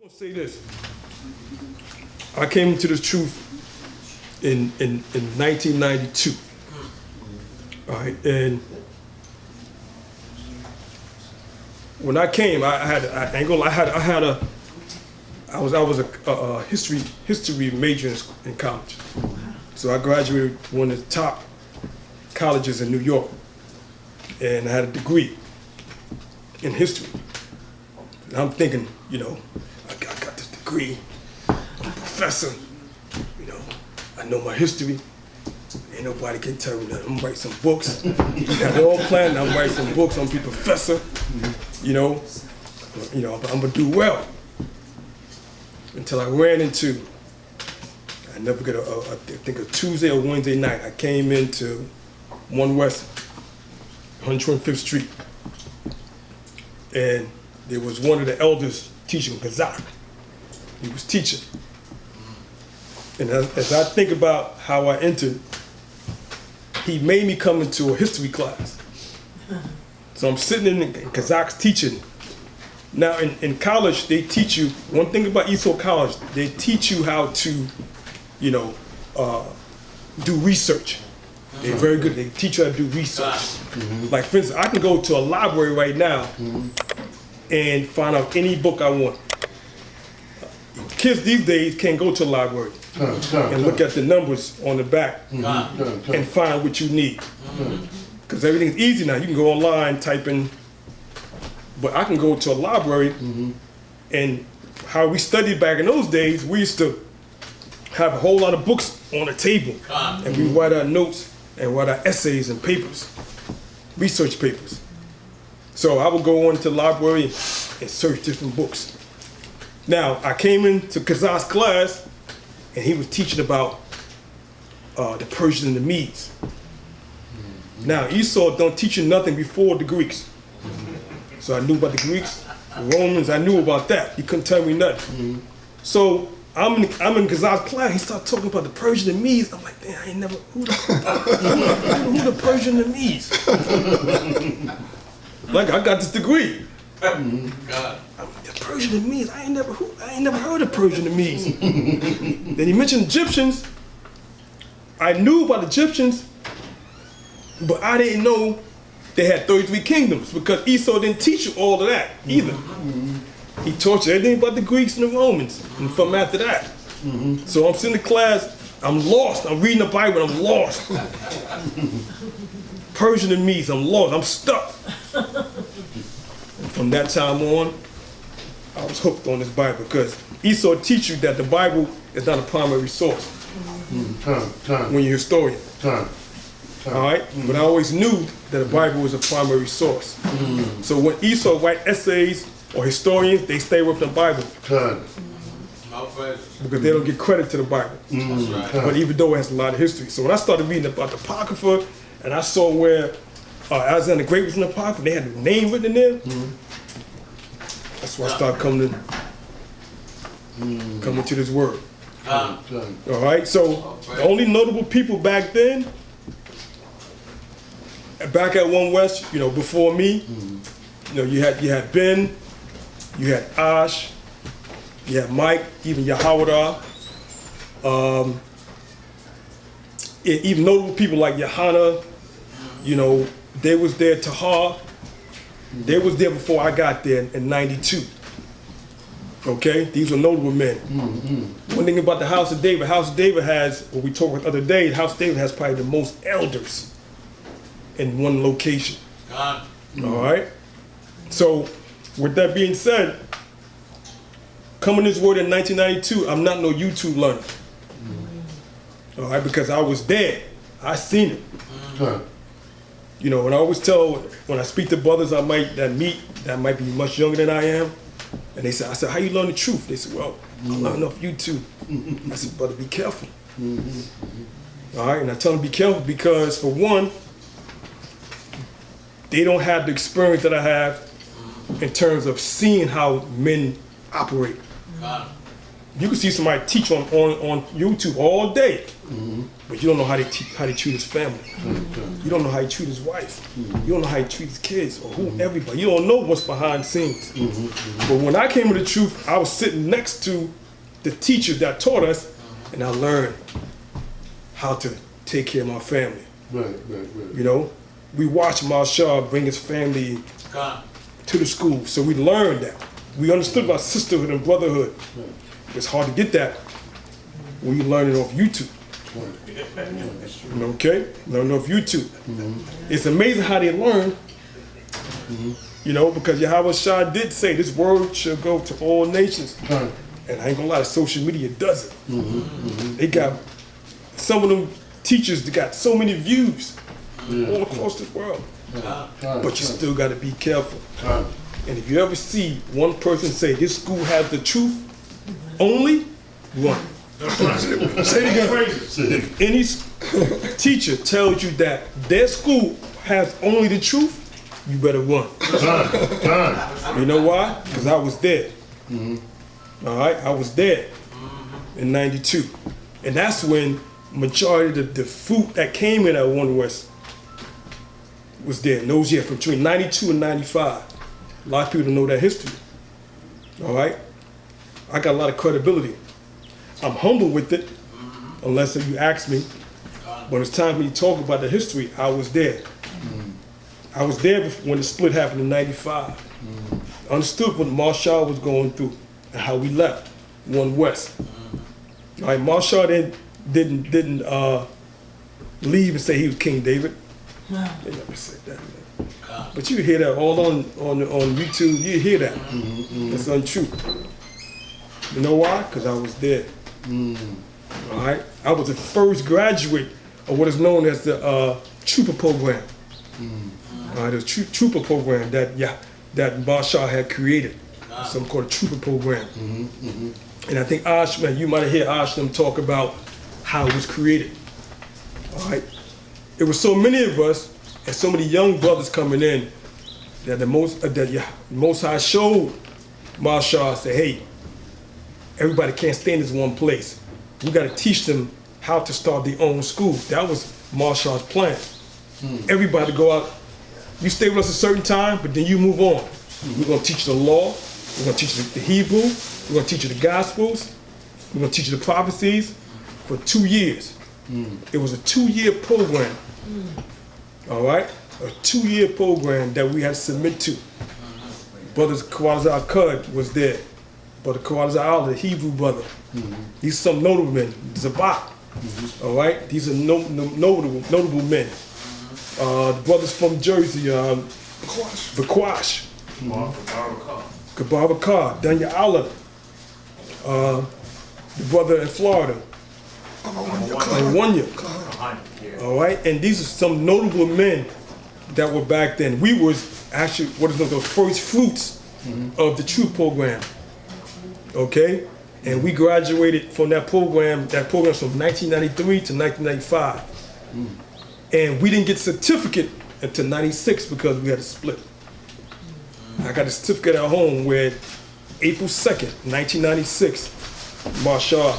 I'm gonna say this. I came to this truth in 1992. All right, and when I came, I was a history major in college. So I graduated one of the top colleges in New York, and I had a degree in history. And I'm thinking, you know, I got this degree, I'm a professor, you know, I know my history, ain't nobody can tell me that. I'm gonna write some books. I got it all planned, I'm writing some books, I'm gonna be a professor, you know, I'm gonna do well. Until I ran into, I never get I think a Tuesday or Wednesday night, I came into 1 West, 125th Street, and there was one of the elders teaching Kazakh. He was teaching. And as I think about how I entered, he made me come into a history class. So I'm sitting in Kazakh's teaching. Now in college, they teach you, one thing about Esau College, they teach you how to, you know, do research. They're very good, they teach you how to do research. Like for instance, I can go to a library right now and find out any book I want. Kids these days can't go to a library and look at the numbers on the back and find what you need. Because everything's easy now. You can go online, type in, but I can go to a library and how we studied back in those days, we used to have a whole lot of books on the table and we write our notes and write our essays and papers, research papers. So I would go into the library and search different books. Now, I came into Kazakh's class, and he was teaching about the Persians and the Medes. Now, Esau don't teach you nothing before the Greeks. So I knew about the Greeks, the Romans, I knew about that. He couldn't tell me nothing. So I'm in Kazakh's class, he started talking about the Persians and Medes. I'm like, damn, I ain't never, who the Persians and Medes? Like, I got this degree. God. The Persian and Medes, I ain't never heard of Persian and Medes. Then he mentioned Egyptians. I knew about Egyptians, but I didn't know they had 33 kingdoms because Esau didn't teach you all of that either. He taught you everything about the Greeks and the Romans, and from after that. So I'm sitting in class, I'm lost. I'm reading the Bible, I'm lost. Persian and Medes, I'm lost, I'm stuck. And from that time on, I was hooked on this Bible because Esau teach you that the Bible is not a primary source when you're a historian. All right? But I always knew that the Bible was a primary source. So when Esau write essays or historians, they stay with the Bible. Because they don't get credit to the Bible. But even though it has a lot of history. So when I started reading about the Apocrypha, and I saw where Alexander the Great was in the Apocrypha, they had the name written in there. That's why I started coming to this word. All right, so the only notable people back then, back at 1 West, you know, before me, you know, you had Ben, you had Ash, you had Mike, even Yahawada, even notable people like Johanna, you know, they was there. Tahar, they was there before I got there in 92. Okay, these were notable men. One thing about the House of David has, what we talked about the other day, the House of David has probably the most elders in one location. All right? So, with that being said, coming this word in 1992, I'm not no YouTube learner. All right, because I was there. I seen it. You know, and I always tell, when I speak to brothers that might be much younger than I am, and I said, how you learn the truth? They said, well, I learned off YouTube. I said, brother, be careful. All right, and I tell them be careful because, for one, they don't have the experience that I have in terms of seeing how men operate. You can see somebody teach on YouTube all day, but you don't know how they treat his family. You don't know how he treat his wife. You don't know how he treat his kids or everybody. You don't know what's behind the scenes. But when I came to the truth, I was sitting next to the teachers that taught us, and I learned how to take care of my family. Right. You know, we watched Marshall bring his family to the school, so we learned that. We understood about sisterhood and brotherhood. It's hard to get that when you learn it off YouTube. Okay? Learn it off YouTube. It's amazing how they learn, you know, because Yahweh-CHAA did say this word shall go to all nations. And I ain't gonna lie, social media does it. They got, some of them teachers that got so many views all across the world. But you still gotta be careful. And if you ever see one person say, this school has the truth only, run. Say it again. If any teacher tells you that their school has only the truth, you better run. You know why? Because I was there. All right, I was there in '92. And that's when majority of the fruit that came in at One West was there in those years, from between '92 and '95. A lot of people don't know that history. All right? I got a lot of credibility. I'm humble with it, unless you ask me. When it's time for me to talk about the history, I was there. I was there when the split happened in '95. Understood what Marshall was going through and how we left One West. All right, Marshall didn't leave and say he was King David. They never said that, man. But you hear that all on YouTube. You hear that. It's untrue. You know why? Because I was there. All right? I was the first graduate of what is known as the Trooper program. All right, the Trooper program that Marshall had created. Something called a Trooper program. And I think Ashman, you might have heard Ashman talk about how it was created. All right? It was so many of us and so many young brothers coming in that the Most High showed Marshall, said, hey, everybody can't stay in this one place. We got to teach them how to start their own school. That was Marshall's plan. Everybody go out, you stay with us a certain time, but then you move on. We're going to teach the law, we're going to teach the Hebrew, we're going to teach you the Gospels, we're going to teach you the prophecies for 2 years. It was a 2-year program. All right? A 2-year program that we had to submit to. Brother Kawazar Kud was there. Brother Kawazar Allah, the Hebrew brother. These are some notable men. Zabak. All right? These are notable men. The brothers from Jersey, Vakwash. Kabar Bakar, Danya Allah. The brother in Florida. Wanya. All right? And these are some notable men that were back then. We was actually what is known as the first fruits of the True program. Okay? And we graduated from that program from 1993 to 1995. And we didn't get certificate until '96 because we had a split. I got a certificate at home where April 2nd, 1996, Marshall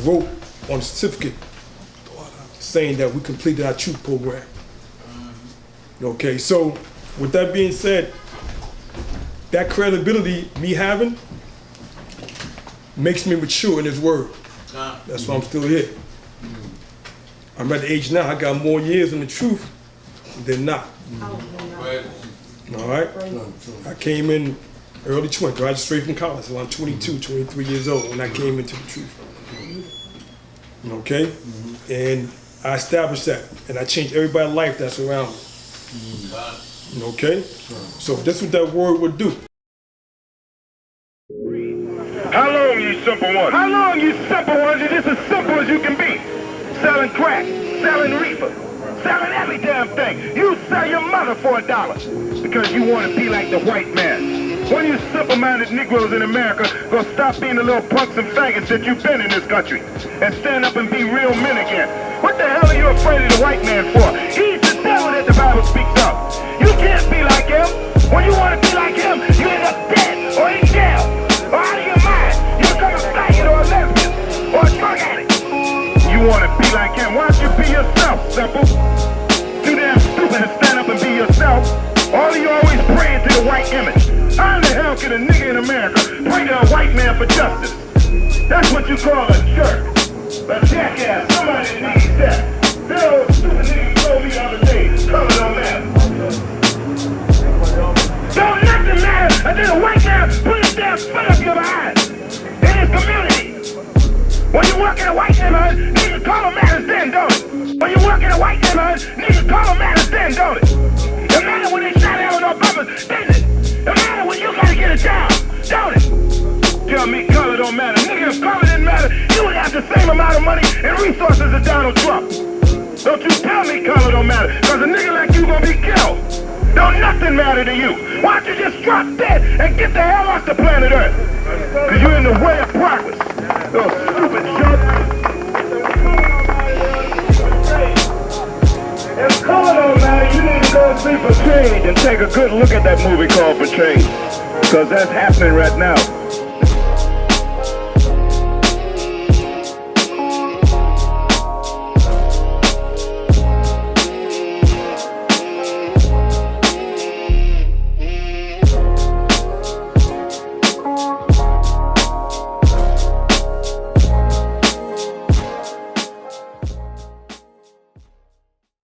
wrote on the certificate saying that we completed our True program. Okay, so with that being said, that credibility me having makes me mature in His word. That's why I'm still here. I'm at the age now, I got more years in the truth than not. All right? I came in early 20, graduated straight from college, around 22, 23 years old when I came into the truth. Okay? And I established that, and I changed everybody's life that's around me. Okay? So that's what that word would do. How long, you simple ones? How long, you simple ones? You're just as simple as you can be. Selling crack, selling reefer, selling every damn thing. You sell your mother for $1 because you want to be like the white man. When you simple-minded Negroes in America gonna stop being the little punks and faggots that you've been in this country and stand up and be real men again? What the hell are you afraid of the white man for? He's the devil that the Bible speaks of. You can't be like him. When you want to be like him, you end up dead or in jail or out of your mind. You become a nigga in America pray to a white man for justice. That's what you call a jerk. A jackass. Somebody needs that. That old stupid nigga told me the other day, color don't matter. Don't nothing matter until a white man put his damn foot up your behind in his community. When you work in a white neighborhood, niggas call them matters then, don't it? When you work in a white neighborhood, niggas call them matters then, don't it? It matter when they shot out on purpose, didn't it? It matter when you gotta get a job, don't it? Tell me color don't matter. Nigga, if color didn't matter, you would have the same amount of money and resources as Donald Trump. Don't you tell me color don't matter, cause a nigga like you gonna be killed. Don't nothing matter to you. Why don't you just drop dead and get the hell off the planet Earth? Cause you're in the way of progress. Little stupid jerk. If color don't matter, you need to go see For Change and take a good look at that movie called For Change. Cause that's happening right now.